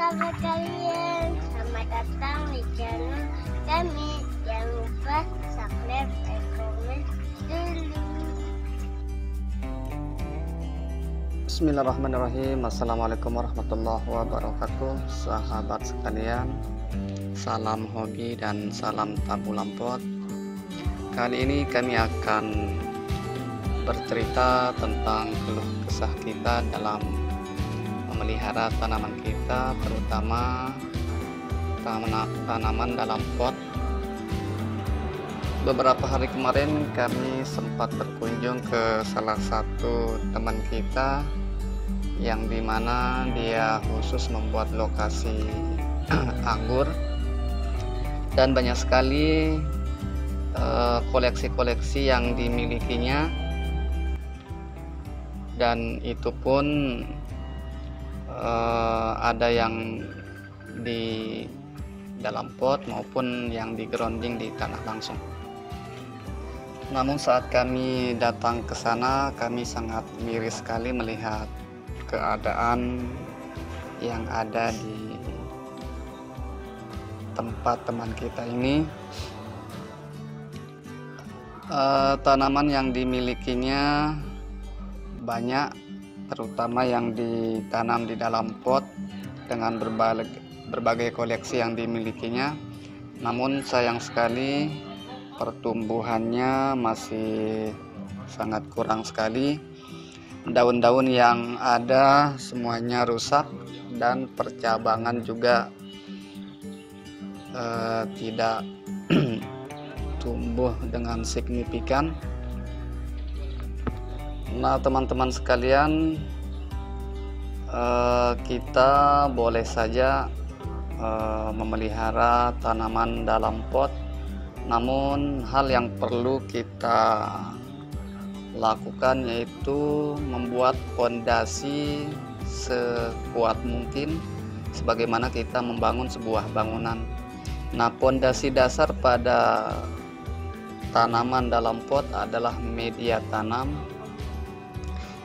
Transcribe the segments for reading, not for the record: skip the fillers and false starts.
kabar kalian? Selamat datang di channel kami. Jangan lupa subscribe dan komen dulu. Bismillahirrahmanirrahim. Assalamualaikum warahmatullahi wabarakatuh. Sahabat sekalian, salam hobi dan salam tabu lampot. Kali ini kami akan bercerita tentang keluh kesah kita dalam memelihara tanaman kita, terutama tanaman dalam pot. Beberapa hari kemarin kami sempat berkunjung ke salah satu teman kita yang dimana dia khusus membuat lokasi anggur, dan banyak sekali koleksi-koleksi yang dimilikinya, dan itu pun ada yang di dalam pot maupun yang di grounding di tanah langsung. Namun saat kami datang ke sana, kami sangat miris sekali melihat keadaan yang ada di tempat teman kita ini. Tanaman yang dimilikinya banyak, terutama yang ditanam di dalam pot dengan berbagai koleksi yang dimilikinya. Namun sayang sekali pertumbuhannya masih sangat kurang sekali. Daun-daun yang ada semuanya rusak dan percabangan juga tidak tumbuh dengan signifikan. Nah, teman-teman sekalian, kita boleh saja memelihara tanaman dalam pot, namun hal yang perlu kita lakukan yaitu membuat fondasi sekuat mungkin sebagaimana kita membangun sebuah bangunan. Nah, fondasi dasar pada tanaman dalam pot adalah media tanam,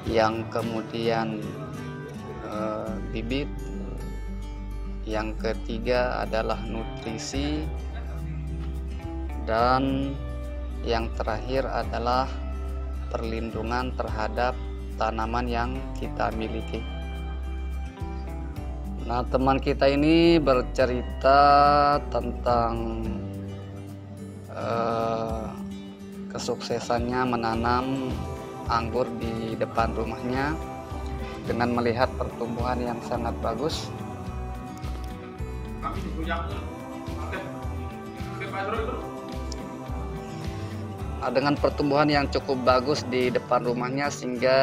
yang kemudian bibit, yang ketiga adalah nutrisi, dan yang terakhir adalah perlindungan terhadap tanaman yang kita miliki. Nah, teman kita ini bercerita tentang kesuksesannya menanam anggur di depan rumahnya dengan melihat pertumbuhan yang sangat bagus. Dengan pertumbuhan yang cukup bagus di depan rumahnya, sehingga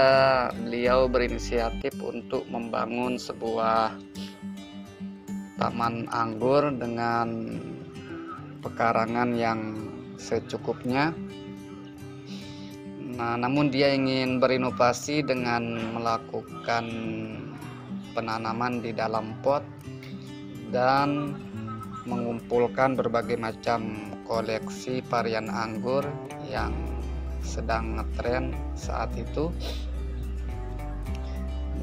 beliau berinisiatif untuk membangun sebuah taman anggur dengan pekarangan yang secukupnya. Nah, namun dia ingin berinovasi dengan melakukan penanaman di dalam pot dan mengumpulkan berbagai macam koleksi varian anggur yang sedang ngetren saat itu.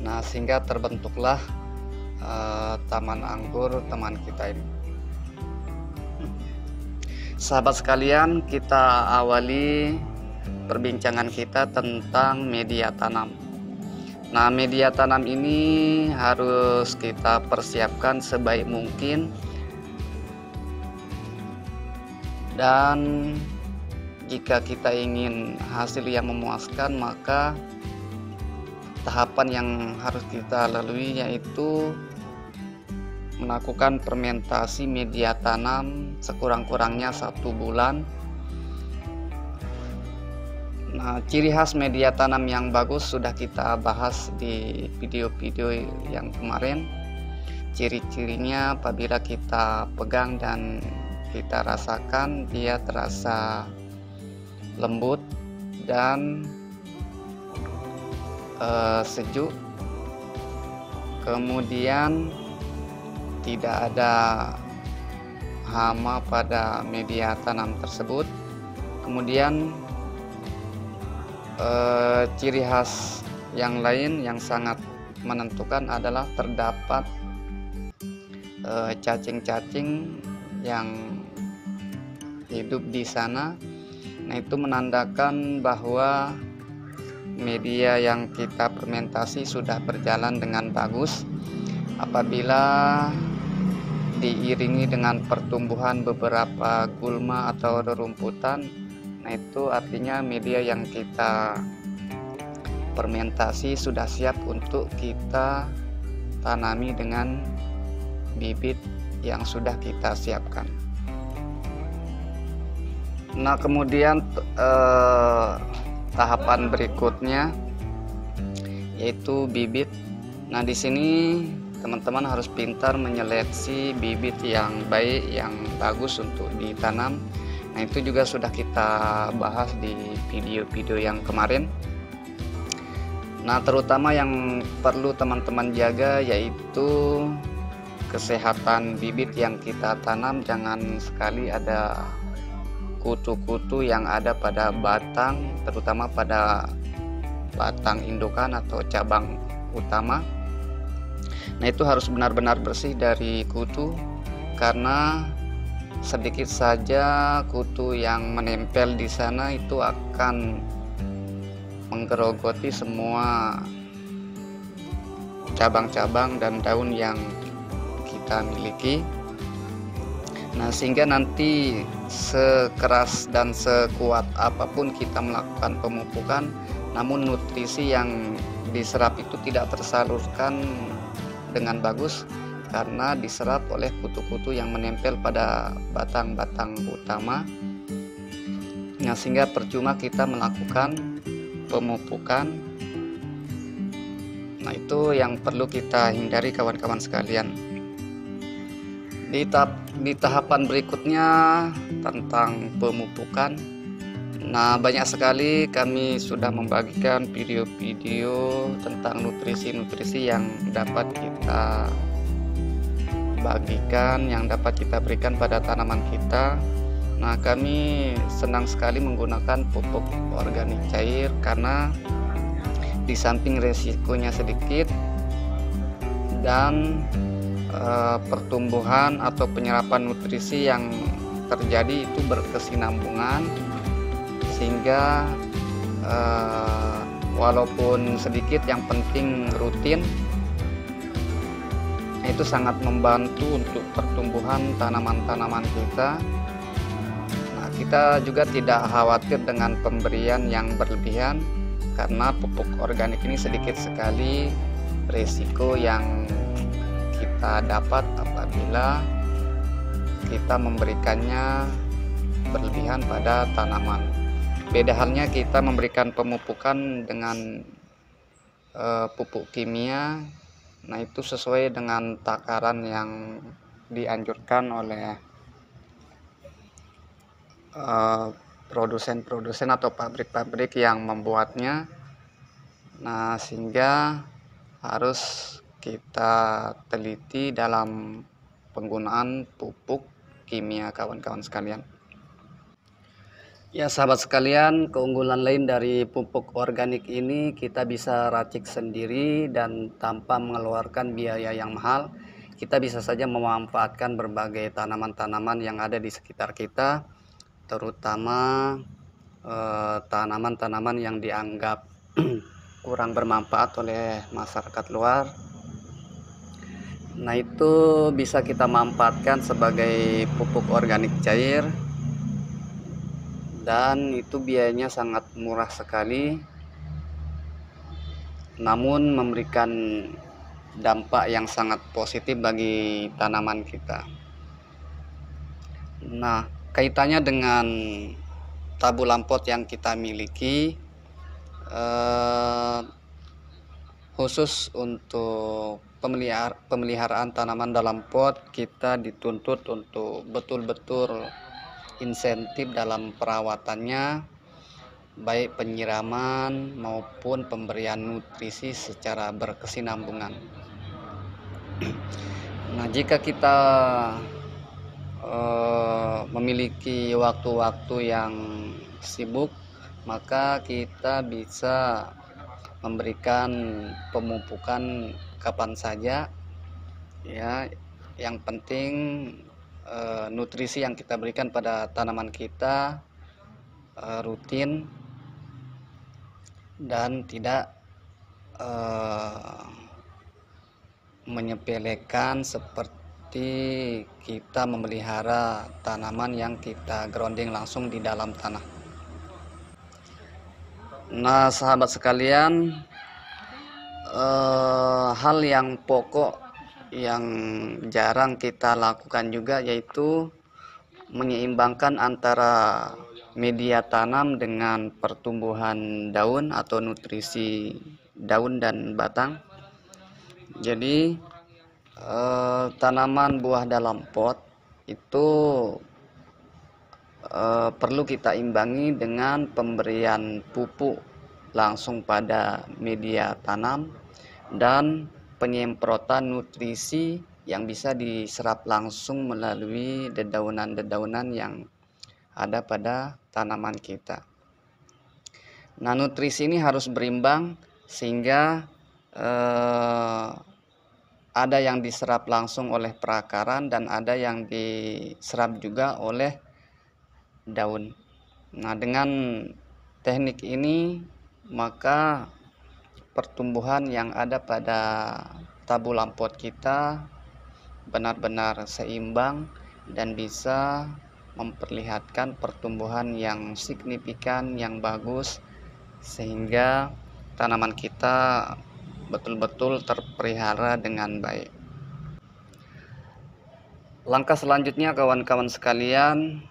Nah, sehingga terbentuklah taman anggur teman kita ini. Sahabat sekalian, kita awali perbincangan kita tentang media tanam. Nah, media tanam ini harus kita persiapkan sebaik mungkin, dan jika kita ingin hasil yang memuaskan, maka tahapan yang harus kita lalui yaitu melakukan fermentasi media tanam sekurang-kurangnya 1 bulan. Nah, ciri khas media tanam yang bagus sudah kita bahas di video-video yang kemarin. Ciri-cirinya apabila kita pegang dan kita rasakan, dia terasa lembut dan sejuk. Kemudian tidak ada hama pada media tanam tersebut. Kemudian ciri khas yang lain yang sangat menentukan adalah terdapat cacing-cacing yang hidup di sana. Nah, itu menandakan bahwa media yang kita fermentasi sudah berjalan dengan bagus. Apabila diiringi dengan pertumbuhan beberapa gulma atau rerumputan, nah itu artinya media yang kita fermentasi sudah siap untuk kita tanami dengan bibit yang sudah kita siapkan. Nah, kemudian tahapan berikutnya yaitu bibit. Nah, di sini teman-teman harus pintar menyeleksi bibit yang baik, yang bagus untuk ditanam. Nah, itu juga sudah kita bahas di video-video yang kemarin. Nah, terutama yang perlu teman-teman jaga yaitu kesehatan bibit yang kita tanam. Jangan sekali ada kutu-kutu yang ada pada batang, terutama pada batang indukan atau cabang utama. Nah, itu harus benar-benar bersih dari kutu, karena sedikit saja kutu yang menempel di sana itu akan menggerogoti semua cabang-cabang dan daun yang kita miliki. Nah, sehingga nanti sekeras dan sekuat apapun kita melakukan pemupukan, namun nutrisi yang diserap itu tidak tersalurkan dengan bagus karena diserap oleh kutu-kutu yang menempel pada batang-batang utama. Nah, sehingga percuma kita melakukan pemupukan. Nah, itu yang perlu kita hindari kawan-kawan sekalian. Di tahapan berikutnya tentang pemupukan. Nah, banyak sekali kami sudah membagikan video-video tentang nutrisi-nutrisi yang dapat kita bagikan, yang dapat kita berikan pada tanaman kita. Nah, kami senang sekali menggunakan pupuk organik cair karena di samping resikonya sedikit dan pertumbuhan atau penyerapan nutrisi yang terjadi itu berkesinambungan, sehingga walaupun sedikit yang penting rutin, itu sangat membantu untuk pertumbuhan tanaman-tanaman kita. Nah, kita juga tidak khawatir dengan pemberian yang berlebihan karena pupuk organik ini sedikit sekali risiko yang kita dapat apabila kita memberikannya berlebihan pada tanaman. Beda halnya kita memberikan pemupukan dengan pupuk kimia. Nah, itu sesuai dengan takaran yang dianjurkan oleh produsen-produsen atau pabrik-pabrik yang membuatnya. Nah, sehingga harus kita teliti dalam penggunaan pupuk kimia kawan-kawan sekalian. Ya, sahabat sekalian, keunggulan lain dari pupuk organik ini kita bisa racik sendiri dan tanpa mengeluarkan biaya yang mahal. Kita bisa saja memanfaatkan berbagai tanaman-tanaman yang ada di sekitar kita, terutama tanaman-tanaman yang dianggap kurang bermanfaat oleh masyarakat luar. Nah, itu bisa kita manfaatkan sebagai pupuk organik cair, dan itu biayanya sangat murah sekali, namun memberikan dampak yang sangat positif bagi tanaman kita. Nah, kaitannya dengan tabulan pot yang kita miliki, khusus untuk pemeliharaan tanaman dalam pot, kita dituntut untuk betul-betul insentif dalam perawatannya, baik penyiraman maupun pemberian nutrisi secara berkesinambungan. Nah, jika kita memiliki waktu-waktu yang sibuk, maka kita bisa memberikan pemupukan kapan saja, ya, yang penting nutrisi yang kita berikan pada tanaman kita rutin dan tidak menyepelekan seperti kita memelihara tanaman yang kita grounding langsung di dalam tanah. Nah, sahabat sekalian, hal yang pokok yang jarang kita lakukan juga yaitu menyeimbangkan antara media tanam dengan pertumbuhan daun atau nutrisi daun dan batang. Jadi tanaman buah dalam pot itu perlu kita imbangi dengan pemberian pupuk langsung pada media tanam dan penyemprotan nutrisi yang bisa diserap langsung melalui dedaunan-dedaunan yang ada pada tanaman kita. Nah, nutrisi ini harus berimbang sehingga ada yang diserap langsung oleh perakaran dan ada yang diserap juga oleh daun. Nah, dengan teknik ini maka pertumbuhan yang ada pada tabulam pot kita benar-benar seimbang dan bisa memperlihatkan pertumbuhan yang signifikan, yang bagus, sehingga tanaman kita betul-betul terpelihara dengan baik. Langkah selanjutnya kawan-kawan sekalian,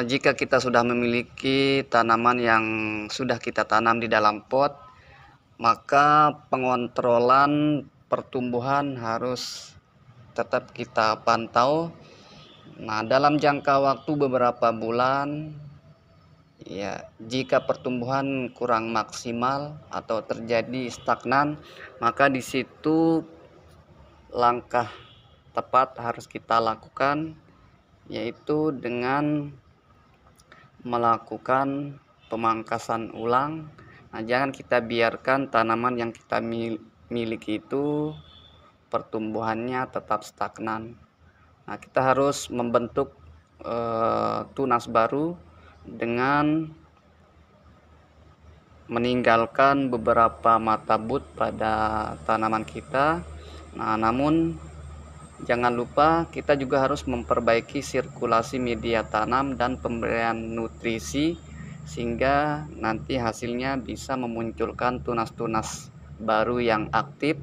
jika kita sudah memiliki tanaman yang sudah kita tanam di dalam pot, maka pengontrolan pertumbuhan harus tetap kita pantau. Nah, dalam jangka waktu beberapa bulan, ya, jika pertumbuhan kurang maksimal atau terjadi stagnan, maka di situ langkah tepat harus kita lakukan, yaitu dengan melakukan pemangkasan ulang. Nah, jangan kita biarkan tanaman yang kita miliki itu pertumbuhannya tetap stagnan. Nah, kita harus membentuk tunas baru dengan meninggalkan beberapa mata but pada tanaman kita. Nah, namun jangan lupa kita juga harus memperbaiki sirkulasi media tanam dan pemberian nutrisi sehingga nanti hasilnya bisa memunculkan tunas-tunas baru yang aktif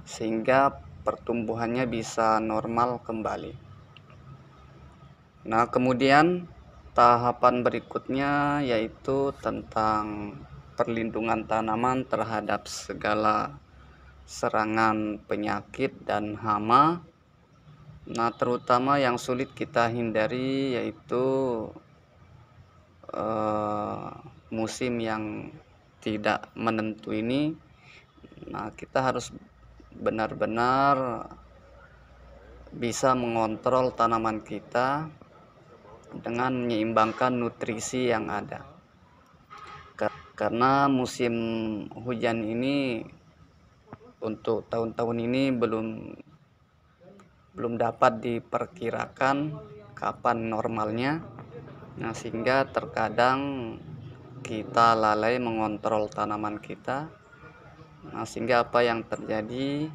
sehingga pertumbuhannya bisa normal kembali. Nah, kemudian tahapan berikutnya yaitu tentang perlindungan tanaman terhadap segala serangan penyakit dan hama. Nah, terutama yang sulit kita hindari yaitu musim yang tidak menentu ini. Nah, kita harus benar-benar bisa mengontrol tanaman kita dengan menyeimbangkan nutrisi yang ada. Karena musim hujan ini untuk tahun-tahun ini belum dapat diperkirakan kapan normalnya. Nah, sehingga terkadang kita lalai mengontrol tanaman kita. Nah, sehingga apa yang terjadi,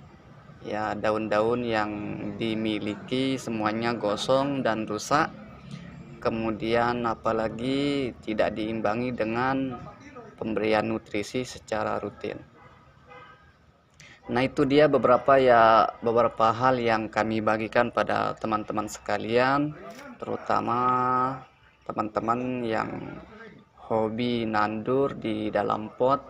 ya, daun-daun yang dimiliki semuanya gosong dan rusak. Kemudian apalagi tidak diimbangi dengan pemberian nutrisi secara rutin. Nah, itu dia beberapa hal yang kami bagikan pada teman-teman sekalian, terutama teman-teman yang hobi nandur di dalam pot.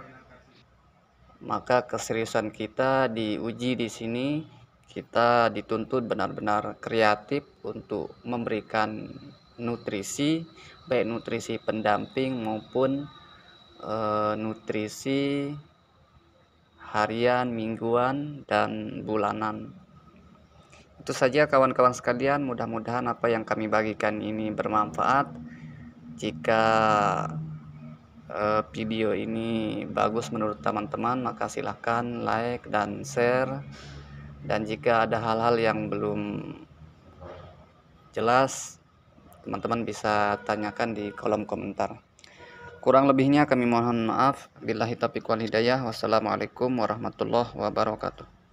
Maka keseriusan kita diuji di sini. Kita dituntut benar-benar kreatif untuk memberikan nutrisi, baik nutrisi pendamping maupun nutrisi harian, mingguan, dan bulanan. Itu saja kawan-kawan sekalian, mudah-mudahan apa yang kami bagikan ini bermanfaat. Jika video ini bagus menurut teman-teman, maka silahkan like dan share. Dan jika ada hal-hal yang belum jelas, teman-teman bisa tanyakan di kolom komentar. Kurang lebihnya kami mohon maaf. Billahi taufiq wal hidayah. Wassalamualaikum warahmatullahi wabarakatuh.